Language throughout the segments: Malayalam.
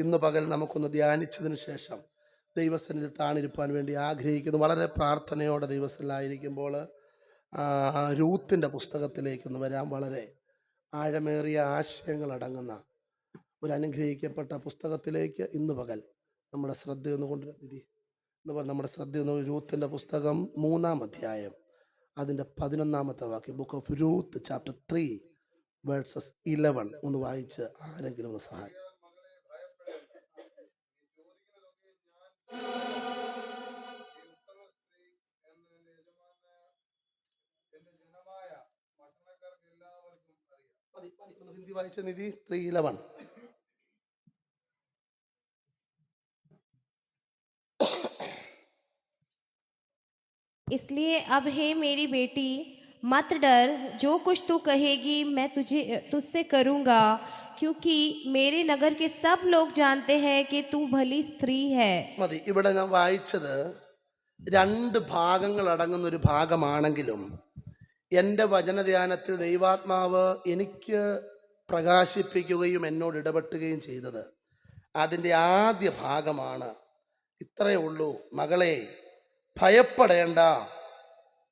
ഇന്ന് പകൽ നമുക്കൊന്ന് ധ്യാനിച്ചതിന് ശേഷം ദൈവസന്നിധിയിൽ താണിരിപ്പാൻ വേണ്ടി ആഗ്രഹിക്കുന്നു. വളരെ പ്രാർത്ഥനയോടെ ദൈവസന്നിധിയിലായിരിക്കുമ്പോൾ രൂത്തിൻ്റെ പുസ്തകത്തിലേക്കൊന്ന് വരാൻ. വളരെ ആഴമേറിയ ആശയങ്ങൾ അടങ്ങുന്ന ഒരു അനുഗ്രഹിക്കപ്പെട്ട പുസ്തകത്തിലേക്ക് ഇന്ന് പകൽ നമ്മുടെ ശ്രദ്ധയൊന്ന് നമ്മുടെ ശ്രദ്ധയൊന്ന് രൂത്തിൻ്റെ പുസ്തകം 3-ാം അധ്യായം അതിൻ്റെ 11-ാമത്തെ വാക്യം, book of Ruth chapter 3 versus 11 ഒന്ന് വായിച്ച് ആരെങ്കിലും ഒന്ന് സഹായിക്കും. ഹിന്ദി വായിച്ച നിധി 3:11. इसलिए अब हे मेरी बेटी मत डर, जो कुछ तू कहेगी मैं तुझसे करूँगा, क्योंकि मेरे नगर के सब लोग जानते हैं कि तू भली स्त्री है. മതി. ഇവിടെ ഞാൻ വായിച്ചത് 2 ഭാഗങ്ങൾ അടങ്ങുന്ന ഒരു ഭാഗമാണെങ്കിലും എൻ്റെ വചനധ്യാനത്തിൽ ദൈവാത്മാവ് എനിക്ക് പ്രകാശിപ്പിക്കുകയും എന്നോട് ഇടപെട്ടുകയും ചെയ്തത് അതിൻ്റെ ആദ്യ ഭാഗമാണ്. ഇത്രയേ ഉള്ളൂ, മകളെ ഭയപ്പെടേണ്ട,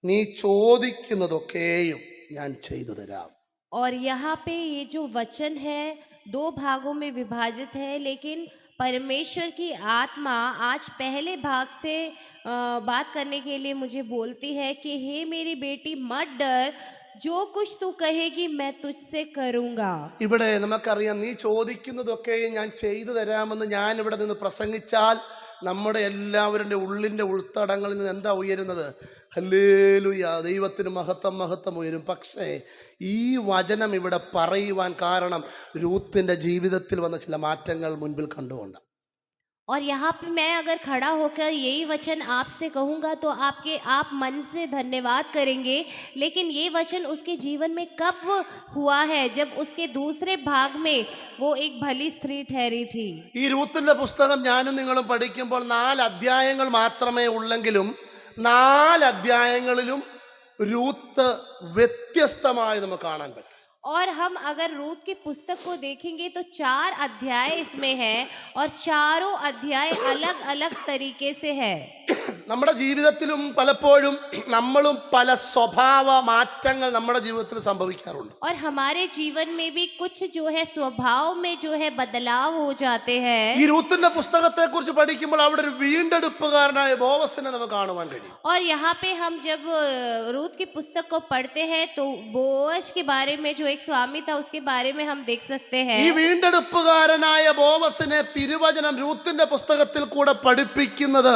നീ ചോദിക്കുന്നതൊക്കെയും ഞാൻ ചെയ്തു തരാം. और यहाँ पे ये जो वचन है 2 भागों में विभाजित है, लेकिन परमेश्वर की आत्मा आज पहले भाग से बात करने के लिए मुझे बोलती है कि हे मेरी बेटी मत डर, जो कुछ तू कहेगी मैं तुझसे करूँगा. ഇവിടെ നമുക്കറിയാം, നീ ചോദിക്കുന്നതൊക്കെയും ഞാൻ ചെയ്തു തരാമെന്ന് ഞാൻ ഇവിടെ നിന്ന് പ്രസംഗിച്ചാൽ നമ്മുടെ എല്ലാവരുടെ ഉള്ളിൻ്റെ ഉൾത്തടങ്ങളിൽ നിന്ന് എന്താ ഉയരുന്നത്? ഹല്ലേലൂയ, ദൈവത്തിന് മഹത്വം മഹത്വം ഉയരും. പക്ഷേ ഈ വചനം ഇവിടെ പറയുവാൻ കാരണം രൂത്തിൻ്റെ ജീവിതത്തിൽ വന്ന ചില മാറ്റങ്ങൾ മുൻപിൽ കണ്ടുകൊണ്ട്. और यहाँ पे मैं अगर खड़ा होकर यही वचन आपसे कहूँगा तो आप मन से धन्यवाद करेंगे, लेकिन ये वचन उसके जीवन में कब हुआ है? जब उसके दूसरे भाग में वो एक भली स्त्री ठहरी थी. ഈ രൂത്തിന്റെ പുസ്തകം ഞാനും നിങ്ങളും പഠിക്കുമ്പോൾ 4 അധ്യായങ്ങൾ മാത്രമേ ഉള്ളെങ്കിലും 4 അധ്യായങ്ങളിലും രൂത്ത് വ്യത്യസ്തമായി നമുക്ക് കാണാൻ പറ്റും. और हम अगर रूत की पुस्तक को देखेंगे तो 4 अध्याय इसमें है और चारों अध्याय अलग अलग तरीके से है. നമ്മുടെ ജീവിതത്തിലും പലപ്പോഴും നമ്മളും പല സ്വഭാവ മാറ്റങ്ങൾ നമ്മുടെ ജീവിതത്തിൽ സംഭവിക്കാറുണ്ട്. और हमारे जीवन में भी कुछ जो है स्वभाव में जो है बदलाव हो जाते हैं. ഈ രൂത്തിന്റെ പുസ്തകത്തെ കുറിച്ച് പഠിക്കുമ്പോൾ അവിടെ ഒരു വീണ്ടെടുപ്പുകാരനായ ബോവസിനെ നമുക്ക് കാണുവാൻ കഴിയും. और यहाँ पे हम जब रूत की पुस्तक को पढ़ते हैं तो बोअज के बारे में जो एक स्वामी था उसके बारे में हम देख सकते हैं. ഈ വീണ്ടെടുപ്പുകാരനായ ബോവസിനെ തിരുവചനം രൂത്തിന്റെ പുസ്തകത്തിൽ കൂടെ പഠിപ്പിക്കുന്നത്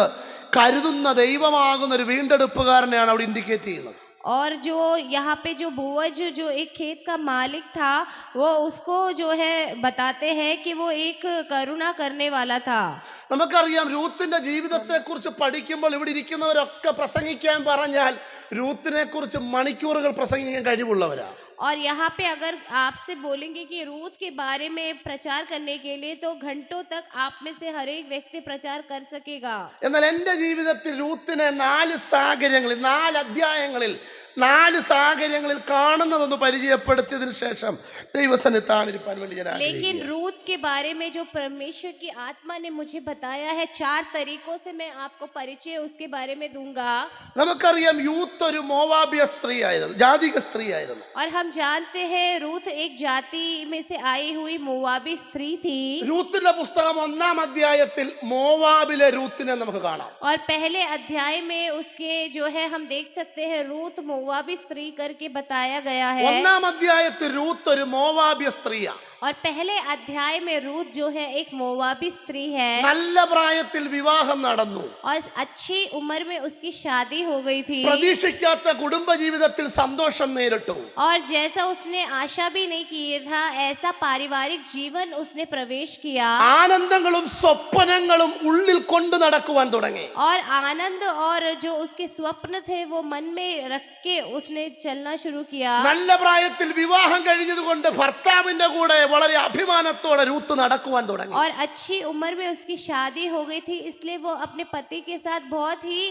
കരുതുന്ന ദൈവമാകുന്ന ഒരു വീണ്ടെടുപ്പുകാരനെയാണ് അവിടെ ഇൻഡിക്കേറ്റ് ചെയ്യുന്നത്. और जो यहाँ पे जो बोअज जो एक खेत का मालिक था वो उसको जो है बताते हैं कि वो एक करुणा करने वाला था. നമുക്കറിയാം, രൂത്തിന്റെ ജീവിതത്തെ കുറിച്ച് പഠിക്കുമ്പോൾ ഇവിടെ ഇരിക്കുന്നവരൊക്കെ പ്രസംഗിക്കാൻ പറഞ്ഞാൽ രൂത്തിനെ കുറിച്ച് മണിക്കൂറുകൾ പ്രസംഗിക്കാൻ കഴിവുള്ളവരാ. और यहाँ पे अगर आपसे बोलेंगे कि रूत के बारे में प्रचार करने के लिए तो घंटों तक आप में से हर एक व्यक्ति प्रचार कर सकेगा. എന്നാൽ എൻ്റെ ജീവിതത്തിൽ രൂത്തിനെ 4 സാഹചര്യങ്ങളിൽ 4 അധ്യായങ്ങളിൽ 4 സാഹചര്യങ്ങളിൽ കാണുന്നതൊന്ന് പരിചയപ്പെടുത്തിയതിനു ശേഷം ദൈവസന്നിധിയിൽ താണിരിപ്പാൻ വേണ്ടി ഞാൻ ആഗ്രഹിക്കുന്നു. लेकिन रूत के बारे में जो परमेश्वर की आत्मा ने मुझे बताया है 4 तरीकों से मैं आपको परिचय उसके बारे में दूंगा. നമുക്കറിയാം, യൂത്ത് ഒരു മോവാബിയ സ്ത്രീയായിരുന്നു, ജാതിക സ്ത്രീയായിരുന്നു. और हम जानते हैं रूत एक जाति में से आई हुई मोवाबी स्त्री थी. രൂത്തിന്റെ പുസ്തകം 1-ാം അധ്യായത്തിൽ മോവാബിലെ രൂത്തിനെ നമുക്ക് കാണാം. और पहले अध्याय में उसके जो है हम देख सकते हैं रूत मोवाबी स्त्री करके बताया गया है. 1-ാം അധ്യായത്തിൽ രൂത്ത് ഒരു മോവാബിയ സ്ത്രീയാ. और पहले अध्याय में रूत जो है एक मोवाबी स्त्री है. നല്ല പ്രായത്തിൽ വിവാഹം നടന്നു. और अच्छी उम्र में उसकी शादी हो गई थी. പ്രതീക്ഷിക്കാത്ത കുടുംബ ജീവിതത്തിൽ സന്തോഷം നേരിട്ടു. और जैसा उसने आशा भी नहीं किया था ऐसा पारिवारिक जीवन उसने प्रवेश किया. ആനന്ദങ്ങളും സ്വപ്നങ്ങളും ഉള്ളിൽ കൊണ്ടു നടക്കുവാൻ തുടങ്ങി. और आनंद और जो उसके स्वप्न थे वो मन में रख के उसने चलना शुरू किया. നല്ല പ്രായത്തിൽ വിവാഹം കഴിഞ്ഞതുകൊണ്ട് ഭർത്താവിന്റെ കൂടെ വളരെ അഭിമാനത്തോടെ രൂത്ത് നടക്കുവാൻ തുടങ്ങി. और अच्छी उम्र में उसकी शादी हो गई थी, इसलिए वो अपने पति के साथ बहुत ही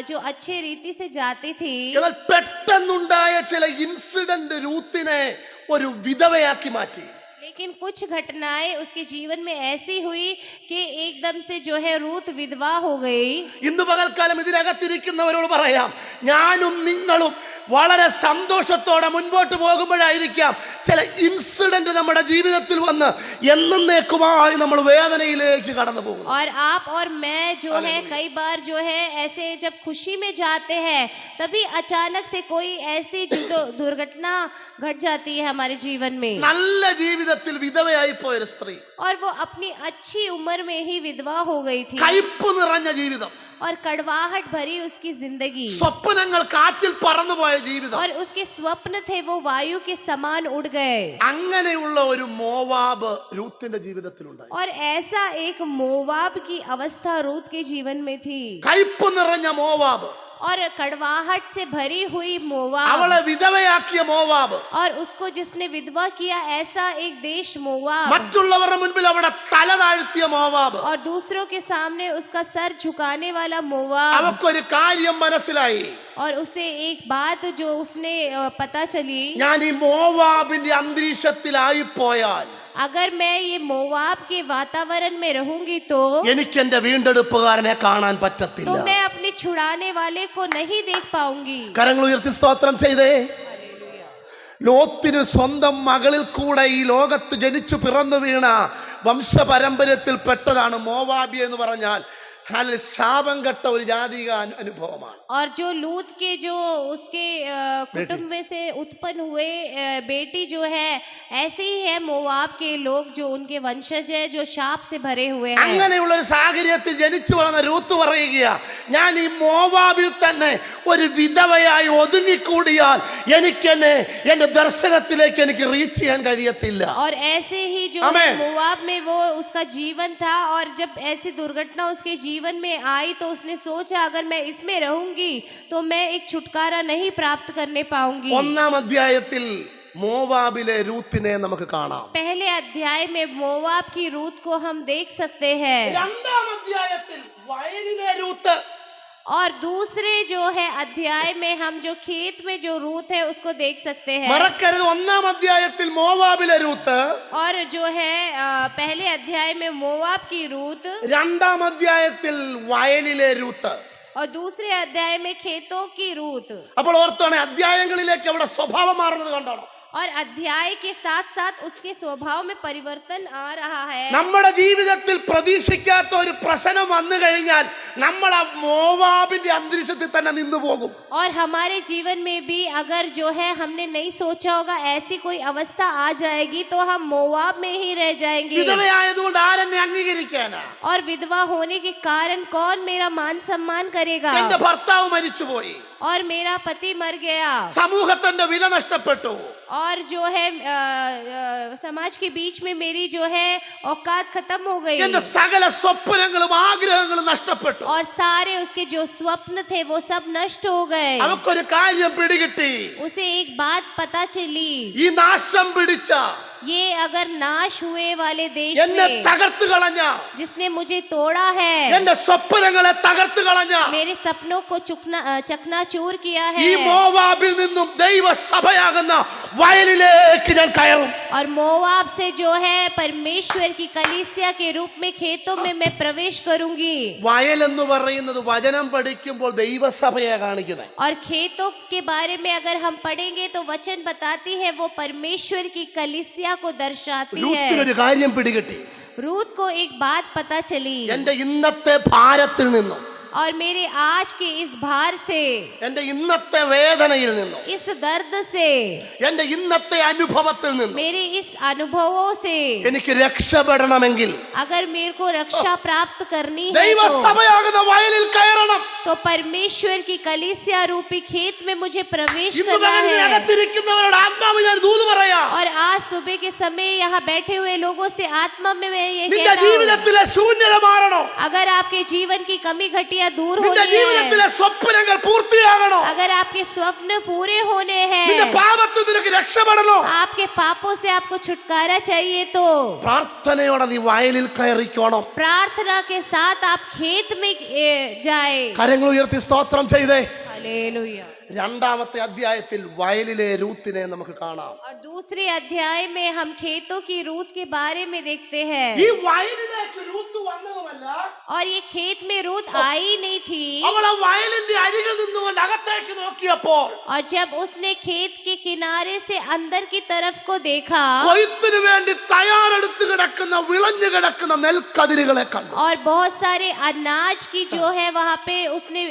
जो अच्छे रीति से जाती थी. എന്നാൽ പെട്ടെന്നുണ്ടായ ചില ഇൻസിഡന്റ് രൂത്തിനെ ഒരു വിധവയാക്കി മാറ്റി. लेकिन कुछ घटनाएं उसके जीवन में ऐसी हुई कि एकदम से जो है रूत विधवा हो गई। ഇന്ന് പകൽക്കാലം ഇതിനകത്തിരിക്കുന്നവരോട് പറയാം, ഞാനും നിങ്ങളും വളരെ സന്തോഷത്തോടെ മുൻപോട്ട് പോകുമ്പോഴായിരിക്കാം ചില ഇൻസിഡന്റ് നമ്മുടെ ജീവിതത്തിൽ വന്ന് എന്നേക്കുമായി നമ്മൾ വേദനയിലേക്ക് കടന്നു പോകും. और आप और मैं जो है कई बार जो है ऐसे जब खुशी में जाते हैं तभी अचानक से कोई ऐसी दुर्घटना घट जाती है हमारे जीवन में। നല്ല ജീവിതത്തിൽ വിധവയായി പോയൊരു സ്ത്രീ, और वो अपनी अच्छी उम्र में ही विधवा हो गई थी കയ്പ് നിറഞ്ഞ ജീവിതം, और कड़वाहट भरी उसकी जिंदगी, സ്വപ്നങ്ങൾ കാറ്റിൽ പറന്നുപോയ ജീവിതം, और उसके स्वप्न थे वो वायु के समान उड़ गए। അങ്ങനെയുള്ള ഒരു മോവാബ് രൂത്തിന്റെ ജീവിതത്തിലുണ്ടായി. और ऐसा एक मोवाब की अवस्था रूत के जीवन में थी, കയ്പ് നിറഞ്ഞ മോവാബ്, और कड़वाहट से भरी हुई मोवाब, അവളെ വിധവയാക്കിയ മോവാബ്, और उसको जिसने विधवा किया ऐसा एक देश मोवाब, മറ്റുള്ളവരുടെ മുൻപിൽ അവിടെ തല താഴ്ത്തിയ മോവാബ്. और दूसरों के सामने उसका सर झुकाने वाला मोवाब। അവക്കൊരു കാര്യം മനസ്സിലായി, और उसे एक बात जो उसने पता चली, ഞാൻ ഈ മോവാബിന്റെ അന്തരീക്ഷത്തിലായി പോയാൽ अगर मैं ये मोवाब के वातावरण में रहूंगी तो എനിക്ക് എന്റെ വീണ്ടെടുപ്പുകാരനെ കാണാൻ പറ്റത്തില്ല. मैं अपने छुड़ाने वाले को नहीं देख पाऊंगी। കരങ്ങൾ ഉയർത്തി സ്തോത്രം ചെയ്തേ. ലോത്തിന് സ്വന്തം മകളിൽ കൂടെ ഈ ലോകത്ത് ജനിച്ചു പിറന്നു വീണ വംശപരമ്പരത്തിൽ പെട്ടതാണ് മോവാബി എന്ന് പറഞ്ഞാൽ ശാപം കെട്ട ഒരു ജാതിക അനുഭവമാണ്. और जो लूत के जो उसके कुटुंब में से उत्पन्न हुए बेटी जो है ऐसे ही है मोवाब के लोग जो उनके वंशज है जो शाप से भरे हुए हैं। അങ്ങനെയുള്ള ഒരു സാഹചര്യത്തിൽ ജനിച്ചു വളർന്ന രൂത്ത് പറയുകയാ, ഞാൻ ഈ മോവാബിൽ തന്നെ ഒരു വിധവയായി ഒതുങ്ങിക്കൂടിയാൽ എനിക്കെന്നെ എന്റെ ദർശനത്തിലേക്ക് എനിക്ക് റീച്ച് ചെയ്യാൻ കഴിയത്തില്ല. और ऐसे ही जो मोवाब में वो उसका जीवन था, और जब ऐसी दुर्घटना उसके जीवन में आई तो उसने सोचा अगर मैं इसमें रहूंगी तो मैं एक छुटकारा नहीं प्राप्त करने पाऊंगी। ഒന്നാം അധ്യായത്തിൽ മോവാബിലെ രൂത്തിനെ നമുക്ക് കാണാം. पहले अध्याय में मोवाब की रूत को हम देख सकते हैं, രണ്ടാം അധ്യായത്തിൽ വയലിലെ രൂത്ത്, और दूसरे जो है अध्याय में हम जो खेत में जो रूत है उसको देख सकते हैं। മറക്കരുത്, ഒന്നാം അധ്യായത്തിൽ മോവാബിലെ രൂത്ത്, और जो है पहले अध्याय में मोवाब की रूत, രണ്ടാം അധ്യായത്തിൽ വയലിലെ രൂത്ത്. और दूसरे अध्याय में खेतों की रूत। അപ്പോൾ ഓർത്താണ് അധ്യായങ്ങളിലേക്ക് അവിടെ സ്വഭാവം മാറുന്നത് കണ്ടാണോ? और अध्याय के साथ साथ उसके स्वभाव में परिवर्तन आ रहा है। നമ്മുടെ ജീവിതത്തിൽ പ്രതീക്ഷിക്കാത്ത ഒരു പ്രശ്നം വന്നു കഴിഞ്ഞാൽ നമ്മൾ ആ മോവാബിന്റെ അന്തരീക്ഷത്തിൽ തന്നെ നിന്നു പോകും. और हमारे जीवन में भी अगर जो है हमने नहीं सोचा होगा ऐसी कोई अवस्था आ जाएगी तो हम मोवाब में ही रह जाएंगे। വിധവയായതുകൊണ്ട് ആരെന്നെ അംഗീകരിക്കാനാ? और विधवा होने के कारण कौन मेरा मान सम्मान करेगा? എന്റെ ഭർത്താവ് മരിച്ചുപോയി, और मेरा पति मर गया, സമൂഹത്തിന്റെ വില നഷ്ടപ്പെട്ടു, और जो है समाज के बीच में मेरी जो है औकात खत्म हो गई, എന്റെ സകല സ്വപ്നങ്ങളും ആഗ്രഹങ്ങളും നഷ്ടപ്പെട്ടു. और सारे उसके जो स्वप्न थे वो सब नष्ट हो गए। അവക്കൊരു കാര്യം പിടികിട്ടി, उसे एक बात पता चली, ഈ നാശം പിടിച്ച ये अगर नाश हुए वाले देश എന്നെ में തകർത്തു കളഞ്ഞ, जिसने मुझे तोड़ा है, എന്റെ സ്വപ്നങ്ങളെ തകർത്തു കളഞ്ഞ मेरे सपनों को चकनाचूर किया ഈ है, മോവാബിൽ നിന്നും ദൈവസഭയാകുന്ന വയലിലേക്ക് ഞാൻ കയറും. और मोवाब से जो है परमेश्वर की कलीसिया के रूप में खेतों में मैं प्रवेश करूंगी। വയൽ എന്ന് പറയുന്നത് വചനം പഠിക്കുമ്പോൾ ദൈവസഭയെ കാണിക്കുന്നത്. और खेतों के बारे में अगर हम पढ़ेंगे तो वचन बताती है वो परमेश्वर की कलीसिया को दर्शाती രൂത്തിനൊരു है। കാര്യം പിടികിട്ടി, रूत को एक बात पता चली, എന്റെ ഇന്നത്തെ ഭാരത്തിൽ നിന്നും, और मेरे आज के इस भार से, എന്റെ ഇന്നത്തെ വേദനയിൽ നിന്നും, इस दर्द से, എന്റെ ഇന്നത്തെ അനുഭവത്തിൽ നിന്നും मेरे इस अनुभवों से എനിക്ക് രക്ഷപ്പെടണമെങ്കിൽ अगर मेरे को रक्षा प्राप्त करनी है ദൈവസഭയാകുന്ന വയലിൽ കയറണം. तो परमेश्वर की कलीसिया रूपी खेत में मुझे प्रवेश ഇന്ന് करना പകൽ है। ഇതിനകത്തിരിക്കുന്നവരോട് ആത്മാവ് ഞാൻ ദൂത് പറയാം, और आज सुबह के समय यहाँ बैठे हुए लोगों से आत्मा में मैं ये നിന്റെ कहता हूँ, ജീവിതത്തിലെ ശൂന്യത മാറണോ? अगर आपके जीवन की कमी घटिया दूर നിന്റെ होनी ജീവിതത്തിലെ है, സ്വപ്നങ്ങൾ പൂർത്തിയാകണോ? अगर आपके स्वप्न पूरे होने നിന്റെ हैं, പാപത്തിൽ നിനക്ക് രക്ഷപ്പെടണോ? आपके पापों से आपको छुटकारा चाहिए तो പ്രാർത്ഥനയോടെ നീ വയലിൽ കയറിക്കോണം. प्रार्थना के साथ आप खेत में जाए। കരങ്ങൾ ഉയർത്തി സ്തോത്രം ചെയ്തേ. हालेलुया। രണ്ടാമത്തെ അധ്യായത്തിൽ വയലിലെ രൂത്തിനെ നമുക്ക് കാണാം. और दूसरे अध्याय में हम खेतों की रूत के बारे में देखते हैं. ഈ വയലിലേക്ക് രൂത്ത് വന്നതുമല്ല, और ये खेत में रूत आई नहीं थी. അവൾ ആ വയലിന്റെ അരികിൽ നിന്നുകൊണ്ട് അകത്തേക്ക് നോക്കിയപ്പോൾ और जब उसने खेत के किनारे से अंदर की तरफ को देखा കൊയ്ത്തിന് വേണ്ടി തയ്യാറെടുത്ത് കിടക്കുന്ന വിളഞ്ഞു കിടക്കുന്ന നെൽക്കതിരുകളെ കണ്ടു. और बहुत सारे अनाज की जो है वहाँ पे उसने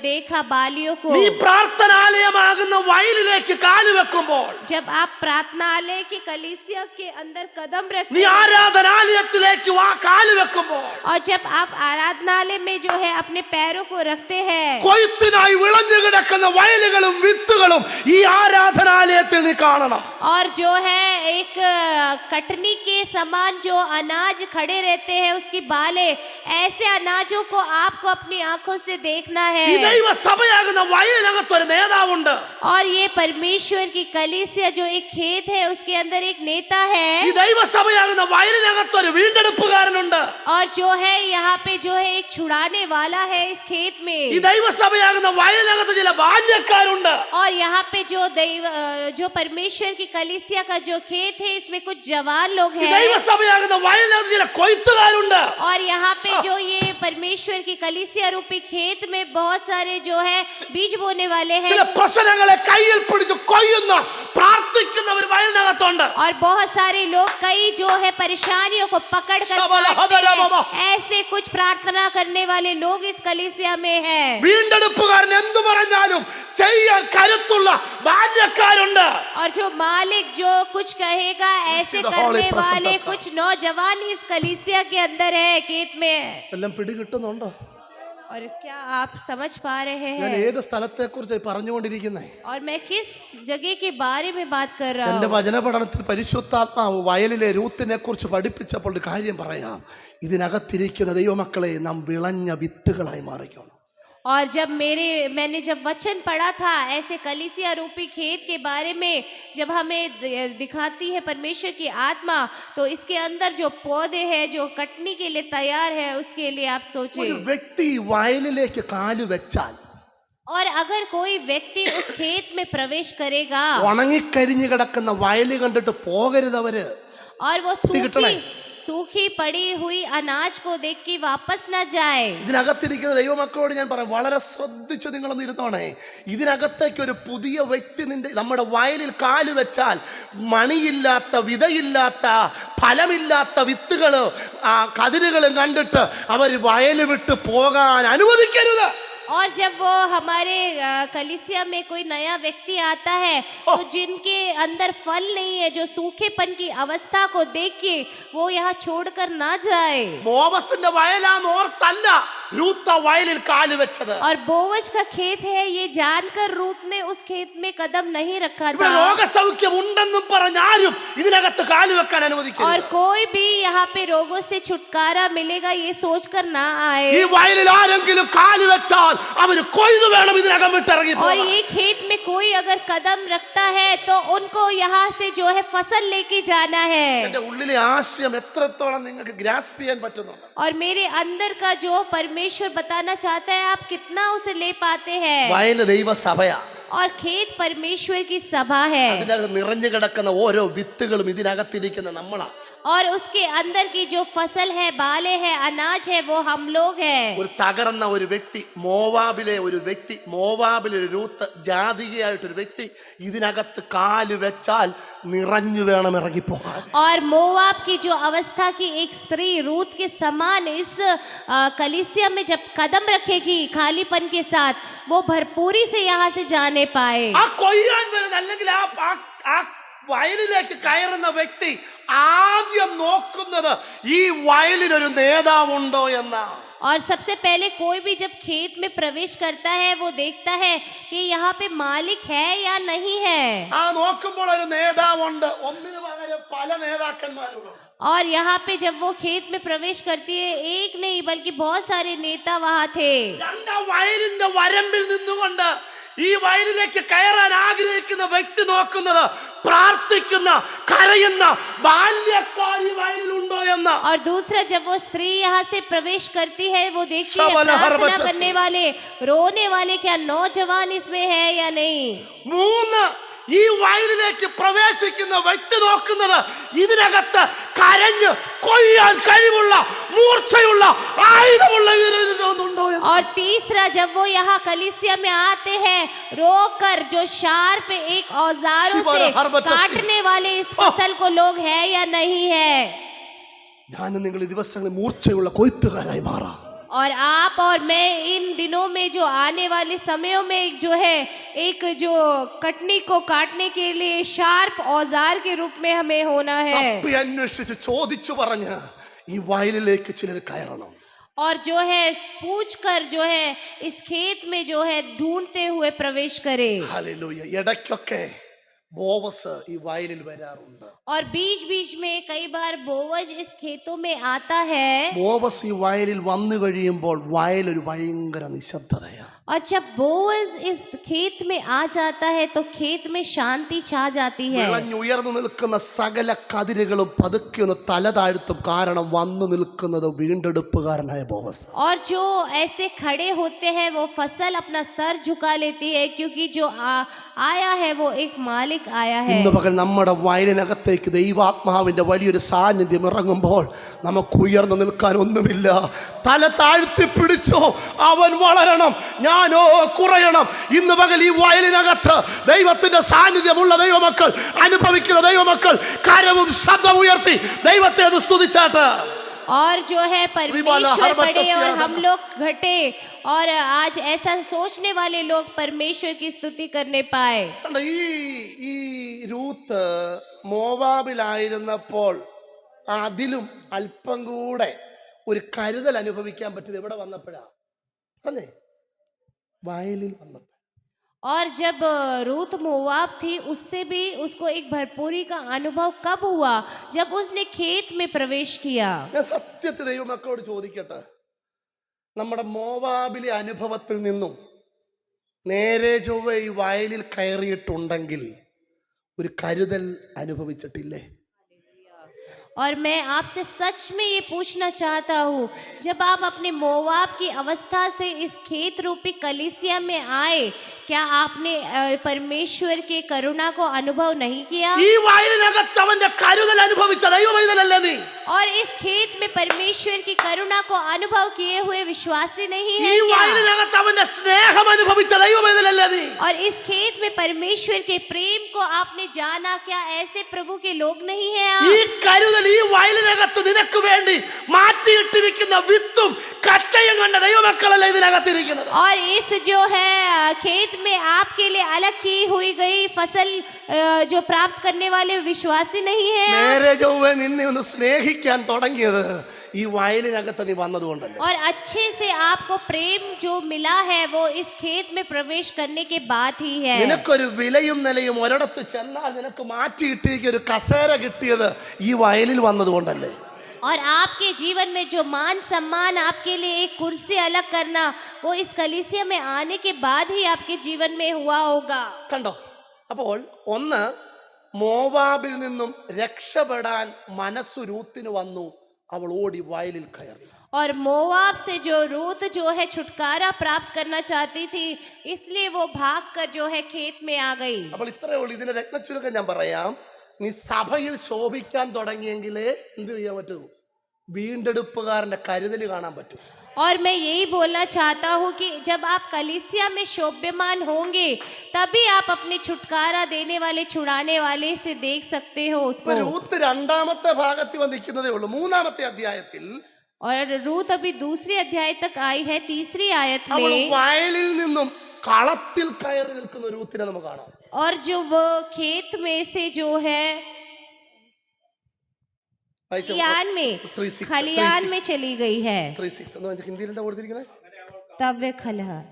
देखा बालियों को. നീ പ്രാർത്ഥനാലയമാകുന്ന വയലിലേക്ക് കാല് വെക്കുമ്പോൾ, जब आप प्रार्थनालय की कलीसिया के अंदर कदम रखते നീ हैं ആരാധനാലയത്തിലേക്ക് കാല് വെക്കുമ്പോൾ, और जब आप आराधनालय में जो है अपने पैरों को रखते हैं കൊയ്ത്തിനായി വിളഞ്ഞു കിടക്കുന്ന വയലുകളും വിത്തുകളും ഈ ആരാധനാലയത്തിൽ നീ കാണണം. और जो है एक कटनी के समान जो अनाज खड़े रहते हैं उसकी बालें, ऐसे अनाजों को आपको अपनी आंखों से देखना है. ഈ ദൈവ സഭയാകുന്ന വയലിനകത്ത് ഒരു നേതാവുണ്ട്. और ये परमेश्वर की कलीसिया जो एक खेत है उसके अंदर एक नेता है. ഈ ദൈവ സഭയാകുന്ന വയലിനകത്ത് ഒരു വീണ്ടെടുപ്പുകാരനുണ്ട്. और जो है यहाँ पे जो है एक छुड़ाने वाला है इस खेत ഈ में. ദൈവ സഭയാകുന്ന വയലിനകത്ത് ചില ബാല്യക്കാരുണ്ട്. और यहाँ पे जो परमेश्वर की कलीसिया का जो खेत है इसमें कुछ जवान लोग ഈ ദൈവ हैं. സഭയാകുന്ന വയലിനകത്ത് ചില കൊയ്ത്തുകാരുണ്ട്. और यहाँ पे जो ये परमेश्वर की कलीसिया रूपी खेत में बहुत सारे जो है बीज बोने वाले ചില हैं. പ്രശ്നങ്ങളെ കയ്യിൽ പിടിച്ച് കൊയ്യുന്ന പ്രാർത്ഥിക്കുന്ന ഒരു വയലിനകത്തുണ്ട്. और बहुत सारे लोग कई जो है परेशानियों को पकड़ कर काटते हैं. ऐसे कुछ प्रार्थना करने वाले लोग इस कलीसिया में हैं. വീണ്ടെടുപ്പുകാരൻ എന്തു പറഞ്ഞാലും ചെയ്യാൻ കരുത്തുള്ള ബാല്യക്കാരുണ്ട്. और जो मालिक जो कुछ कहेगा ऐसे the holy करने presence वाले of God. कुछ नौजवान इस कलीसिया के अंदर है खेत में. എല്ലാം പിടികിട്ടുന്നുണ്ടോ? और क्या आप समझ पा रहे ഞാൻ हैं? ഏത് സ്ഥലത്തെ കുറിച്ച് പറഞ്ഞുകൊണ്ടിരിക്കുന്നേ? और मैं किस जगह के बारे में बात कर रहा എന്റെ हूँ? വചന പഠനത്തിൽ പരിശുദ്ധാത്മാവ് വയലിലെ രൂത്തിനെ കുറിച്ച് പഠിപ്പിച്ചപ്പോൾ ഒരു കാര്യം പറയാം. ഇതിനകത്തിരിക്കുന്ന ദൈവമക്കളെ നാം വിളഞ്ഞ വിത്തുകളായി മാറിക്കണം. और जब मैंने जब वचन पढ़ा था ऐसे कलीसिया रूपी खेत के बारे में, जब हमें दिखाती है परमेश्वर की आत्मा, तो इसके अंदर जो पौधे हैं जो कटनी के लिए तैयार है उसके लिए आप ഒരു सोचें. വ്യക്തി വയലിലേക്ക് കാല് വെച്ചാൽ और अगर कोई व्यक्ति उस खेत में प्रवेश करेगा ഉണങ്ങിക്കരിഞ്ഞു കിടക്കുന്ന വയല് കണ്ടിട്ട് പോകരുത് അവര്. और वो कितना है? सूखी पड़ी हुई अनाज को देख के वापस ना जाए. ഇതിനകത്തിരിക്കുന്ന ദൈവമക്കളോട് ഞാൻ പറയാം, വളരെ ശ്രദ്ധിച്ച് നിങ്ങളൊന്ന് ഇരുന്നോണേ. ഇതിനകത്തേക്ക് ഒരു പുതിയ വ്യക്തി നമ്മുടെ വയലിൽ കാല് വെച്ചാൽ മണിയില്ലാത്ത, വിതയില്ലാത്ത, ഫലമില്ലാത്ത വിത്തുകള് കതിരുകളും കണ്ടിട്ട് അവർ വയല് വിട്ട് പോകാൻ അനുവദിക്കരുത്. और जब वो हमारे कलीसिया में कोई नया व्यक्ति आता है तो जिनके अंदर फल नहीं है, जो सूखेपन की अवस्था को देख के वो यहाँ छोड़कर ना जाए. ബോവസിന്റെ വയലാന്ന് ഓർത്തല്ല രൂത്ത വയലിൽ കാല് വെച്ചത്. और बोवज का खेत है ये जानकर रूत ने उस खेत में कदम नहीं रखा ഇവിടെ था. രോഗസൗഖ്യം ഉണ്ടെന്നും പറഞ്ഞാരും ഇതിനകത്ത് കാല് വെക്കാൻ और അനുവദിക്കരുത്. कोई भी यहाँ पे रोगों से छुटकारा मिलेगा ये सोचकर ना आए. ഈ വയലിൽ ആരെങ്കിലും കാല് വെച്ചാൽ അവന് കൊയ്തു വേണം ഇതിനകം വിട്ടിറങ്ങി और പോകാൻ. ये खेत में कोई अगर कदम रखता है तो उनको यहाँ से जो है फसल लेके जाना है. എന്റെ ഉള്ളിലെ ആശയം എത്രത്തോളം നിങ്ങൾക്ക് ഗ്രാസ്പ് ചെയ്യാൻ പറ്റുന്നുണ്ട്? और मेरे अंदर का जो परमेश्वर बताना चाहता है आप कितना उसे ले पाते हैं. വയല് ദൈവസഭയാ. और खेत परमेश्वर की सभा है. അതിനകത്ത് നിറഞ്ഞു കിടക്കുന്ന ഓരോ വിത്തുകളും ഇതിനകത്തിരിക്കുന്ന നമ്മളാ. और उसके अंदर की जो फसल है, बाले है, अनाज है, वो हम लोग हैं. ഒരു തകർന്ന ഒരു വ്യക്തി, മോവാബിലെ ഒരു രൂത്ത് ജാതികയായിട്ടൊരു വ്യക്തി ഇതിനകത്ത് കാല് വെച്ചാൽ നിറഞ്ഞു വേണം ഇറങ്ങിപ്പോകാൻ. और मोवाब की जो अवस्था की एक स्त्री रूत के समान इस कलीसिया में जब कदम रखेगी खालीपन के साथ, वो भरपूरी से यहाँ से जाने पाए. ആ കൊയ്യാൻ വരുന്ന അല്ലെങ്കിൽ ആ വയലിലേക്ക് കയറുന്ന വ്യക്തി ആദ്യം നോക്കുന്നത് ഈ വയലിനൊരു നേതാവുണ്ടോ എന്നാ. और सबसे पहले कोई भी जब खेत में प्रवेश करता है वो देखता है कि यहाँ पे मालिक है या नहीं है. ആ നോക്കുമ്പോൾ ഒരു നേതാവുണ്ട്, ഒന്നിനു പകരം പല നേതാക്കന്മാരുണ്ട്. और यहाँ पे जब वो खेत में प्रवेश करती है एक नहीं बल्कि बहुत सारे नेता वहाँ थे. രണ്ടാം വയലിന്റെ വരമ്പിൽ നിന്നുകൊണ്ട് ഈ വയലിലേക്ക് കയറാൻ ആഗ്രഹിക്കുന്ന വ്യക്തി നോക്കുന്നത് പ്രാർത്ഥിക്കുന്ന കരയുന്ന ബാല്യക്കാരി വയലിലുണ്ടോ എന്ന്. और दूसरा, जब वो स्त्री यहाँ से प्रवेश करती है, वो देखती है शबल प्रार्थना हरबचस। करने वाले, रोने वाले, क्या नौजवान इसमें है या नहीं. മൂന്ന്, ഈ വയലിലേക്ക് പ്രവേശിക്കുന്ന വ്യക്തി നോക്കുന്നത് ഇതിനകത്ത് കരഞ്ഞ് കൊയ്യാൻ കഴിവുള്ള മൂർച്ചയുള്ള ആയുധമുള്ള വീരനുണ്ടോ എന്ന്. और तीसरा, जब वो यहाँ कलीसिया में आते हैं, रोकर जो शार्प एक औजारों शिवर से हरबचस। काटने वाले इस फसल को लोग है या नहीं है. ഞാനും നിങ്ങൾ ഈ ദിവസങ്ങളിൽ മൂർച്ചയുള്ള കൊയ്ത്തുകാരായി മാറാം. और आप और मैं इन दिनों में, जो आने वाले समयों में, जो है एक जो कटनी को काटने के लिए शार्प औजार के रूप में हमें होना है. തപ്പി അന്വേഷിച്ച് ചോദിച്ചു പറഞ്ഞ് ഈ വയലിലേക്ക് ചിലർ കയറണം. और जो है पूछ कर जो है इस खेत में जो है ढूंढते हुए प्रवेश करे. ഹല്ലേലൂയ. ഇടയ്ക്കൊക്കെ ബോവസ് ഈ വയലിൽ വരാറുണ്ട്. और बीच बीच में कई बार बोवज इस खेतों में आता है. ബോവസ് ഈ വയലിൽ വന്നു കഴിയുമ്പോൾ വയൽ ഒരു ഭയങ്കര നിശബ്ദതയാണ്. और जब बोवज इस खेत में आ जाता है तो खेत में शांति छा जाती है. വിളഞ്ഞുയർന്നു നിൽക്കുന്ന സകല കതിരുകളും പതുക്കെ ഒന്ന് തല താഴ്ത്തും. കാരണം വന്നു നിൽക്കുന്നത് വീണ്ടെടുപ്പുകാരനായ ബോവസ്. और जो ऐसे खड़े होते हैं वो फसल अपना सर झुका लेती है, क्योंकि जो आया है वो एक मालिक आया है. ഇന്ന് പകൽ നമ്മുടെ വയലിനകത്തേക്ക് ദൈവാത്മാവിന്റെ വലിയൊരു സാന്നിധ്യം ഇറങ്ങുമ്പോൾ നമുക്ക് ഉയർന്നു നിൽക്കാൻ ഒന്നുമില്ല. തല താഴ്ത്തി പിടിച്ചോ, അവൻ വളരണം, ഞാനോ കുറയണം. ഇന്ന് പകൽ ഈ വയലിനകത്ത് ദൈവത്തിന്റെ സാന്നിധ്യമുള്ള ദൈവമക്കൾ, അനുഭവിക്കുന്ന ദൈവമക്കൾ കരവും ശബ്ദം ഉയർത്തി ദൈവത്തെ അത് സ്തുതിച്ചാട്ട്. और जो है परमेश्वर बढ़े और हम लोग घटे, और आज ऐसा सोचने वाले लोग परमेश्वर की स्तुति करने पाए. കണ്ടോ, ഈ രൂത്ത് മോവാബിലായിരുന്നപ്പോൾ അതിലും അല്പം കൂടെ ഒരു കരുതൽ അനുഭവിക്കാൻ പറ്റിയത് എവിടെ വന്നപ്പോഴാ പറഞ്ഞേ? വയലിൽ വന്നപ്പോൾ. और जब रूत मोवाब थी, उससे भी उसको एक भरपूरी का अनुभव कब हुआ? जब उसने खेत में प्रवेश किया. ഞാൻ സത്യത്തിൽ ദൈവമക്കളോട് ചോദിക്കട്ടെ, നമ്മുടെ മോവാബിലെ അനുഭവത്തിൽ നിന്നും നേരെ ചൊവ്വ ഈ വയലിൽ കയറിയിട്ടുണ്ടെങ്കിൽ ഒരു കരുതൽ അനുഭവിച്ചിട്ടില്ലേ? और मैं आपसे सच में ये पूछना चाहता हूँ, जब आप अपने मोवाब की अवस्था से इस खेत रूपी कलीसिया में आए, क्या आपने परमेश्वर के करुणा को अनुभव नहीं किया? ഈ വയലിനകത്ത് അവന്റെ കരുതൽ അനുഭവിച്ച ദൈവമൈതലല്ലേ നീ? और इस खेत में परमेश्वर की करुणा को अनुभव किए हुए विश्वासी नहीं ഈ है क्या? വയലിനകത്ത് അവന്റെ സ്നേഹം അനുഭവിച്ച ദൈവമൈതലല്ലേ നീ? और इस खेत में परमेश्वर के प्रेम को आपने जाना क्या? ऐसे प्रभु के लोग नहीं है ഈ आप? കരുതൽ ഈ വയലിനകത്ത് നിനക്ക് വേണ്ടി മാറ്റിയിട്ടിരിക്കുന്ന വിത്തും കറ്റയും കണ്ട ദൈവമക്കളല്ല ഇതിനകത്തിരിക്കുന്നത്. और इस जो है खेत में आपके लिए अलग की हुई गई फसल जो प्राप्त करने वाले विश्वासी नहीं है आप? നേരെ ചൊവ്വേ നിന്നെ ഒന്ന് സ്നേഹിക്കാൻ തുടങ്ങിയത് ഈ വയലിനകത്ത് നീ വന്നതുകൊണ്ടല്ലേ. और अच्छे से आपको प्रेम जो मिला है वो इस खेत में प्रवेश करने के बाद ही है. നിനക്കൊരു വിലയും നിലയും ഒരിടത്ത് ചെന്നാൽ നിനക്ക് മാറ്റിയിട്ടിരിക്കുന്ന ഒരു കസേര കിട്ടിയത് ഈ വയലിൽ വന്നതുകൊണ്ടല്ലേ. और आपके जीवन में जो मान सम्मान, आपके लिए एक कुर्सी अलग करना, वो इस कलीसिया में आने के बाद ही आपके जीवन में हुआ होगा. കണ്ടോ? അപ്പോൾ ഒന്ന്, മോവാബിൽ നിന്നും രക്ഷപ്പെടാൻ മനസ്സു രൂത്തിന് വന്നു. അവൾ ഓടി വയലിൽ കയറി. और मोवाब से जो रूत जो है छुटकारा प्राप्त करना चाहती थी, इसलिए वो भागकर जो है खेत में आ गई. അപ്പോൾ ഇത്രയേ ഉള്ളൂ. ഇതിന്റെ രത്നച്ചുരുക്കം ഞാൻ പറയാം. നീ സഭയിൽ ശോഭിക്കാൻ തുടങ്ങിയെങ്കിലേ എന്ത് ചെയ്യാൻ പറ്റൂ? വീണ്ടെടുപ്പുകാരന്റെ കരുതൽ കാണാൻ പറ്റും. और मैं यही बोलना चाहता हूँ कि जब आप कलीसिया में शोभ्यमान होंगे, तभी आप अपने छुटकारा देने वाले, छुड़ाने वाले से देख सकते हो उसको. രൂത്ത് രണ്ടാമത്തെ ഭാഗത്തിൽ വന്നിരിക്കുന്നതേ ഉള്ളൂ. മൂന്നാമത്തെ അധ്യായത്തിൽ और रूत अभी दूसरे अध्याय तक आई है. तीसरी आयत അവൾ में വയലിൽ നിന്നും കളത്തിൽ കയറി നിൽക്കുന്ന രൂത്തിനെ നമുക്ക് കാണാം. और जो वो खेत में से जो है खलियान में चली गई है. 3:6 എന്ന് ഹിന്ദിയിൽ എന്താ കൊടുത്തിരിക്കുന്നത്? तब वे खलिहान.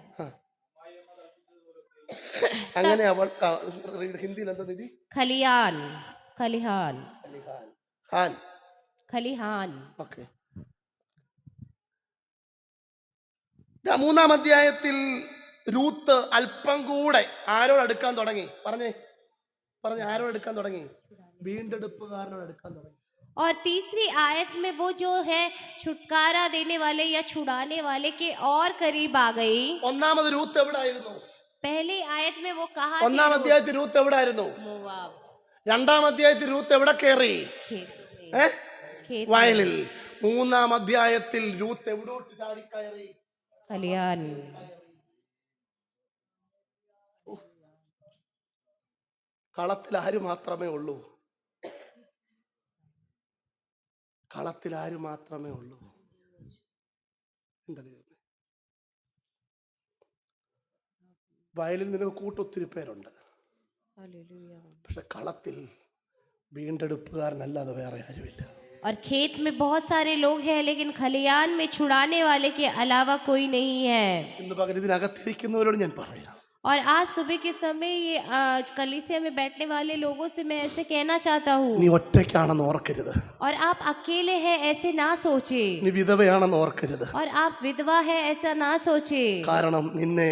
അങ്ങനെ അവൾ ഹിന്ദിയിൽ എന്താ നിധി? खलियान, खलिहान, ഹാൻ. खलिहान. ഓക്കെ. മൂന്നാം അധ്യായത്തിൽ രൂത്ത് അല്പം കൂടെ ആരോട് അടുക്കാൻ തുടങ്ങി? പറഞ്ഞേ. പറഞ്ഞ ആരോട് എടുക്കാൻ തുടങ്ങി? വീണ്ടെടുപ്പുകാരനോട് എടുക്കാൻ തുടങ്ങി. और तीसरी आयत में वो जो है छुटकारा देने वाले या छुड़ाने वाले के और करीब आ गई। ഒന്നാമത് രൂത്ത് എവിടായിരുന്നു? पहली आयत में वो कहा ഒന്നാം അധ്യായത്തിൽ രൂത്ത് എവിടായിരുന്നു? मोआब രണ്ടാം അധ്യായത്തിൽ രൂത്ത് എവിടെ കയറി? खेत വയലിൽ. മൂന്നാം അധ്യായത്തിൽ രൂത്ത് എവിടോട്ട് ചാടിക്കയറി? खलिहान। കളത്തിൽ ആര് മാത്രമേ ഉള്ളൂ? കളത്തിൽ ആര് മാത്രമേ ഉള്ളൂ? വയലിൽ നിനക്ക് കൂട്ടൊത്തിരി പേരുണ്ട്, പക്ഷെ കളത്തിൽ വീണ്ടെടുപ്പുകാരനല്ലാതെ വേറെ ആരുമില്ല. और खेत में बहुत सारे लोग हैं, लेकिन खलिहान में छुड़ाने वाले के अलावा कोई नहीं है। ഇന്ന് പകൽ ഇതിനകത്തിരിക്കുന്നവരോട് ഞാൻ പറയാം, और आज सुबह के समय ये कलीसिया में बैठने वाले लोगों से मैं ऐसे कहना चाहता हूँ, നീ ഒറ്റയ്ക്കാണെന്ന് ഓർക്കരുത്. और आप अकेले हैं ऐसे ना सोचे, നീ വിധവയാണെന്ന് ഓർക്കരുത്. और आप विधवा है ऐसा ना सोचे, കാരണം നിന്നെ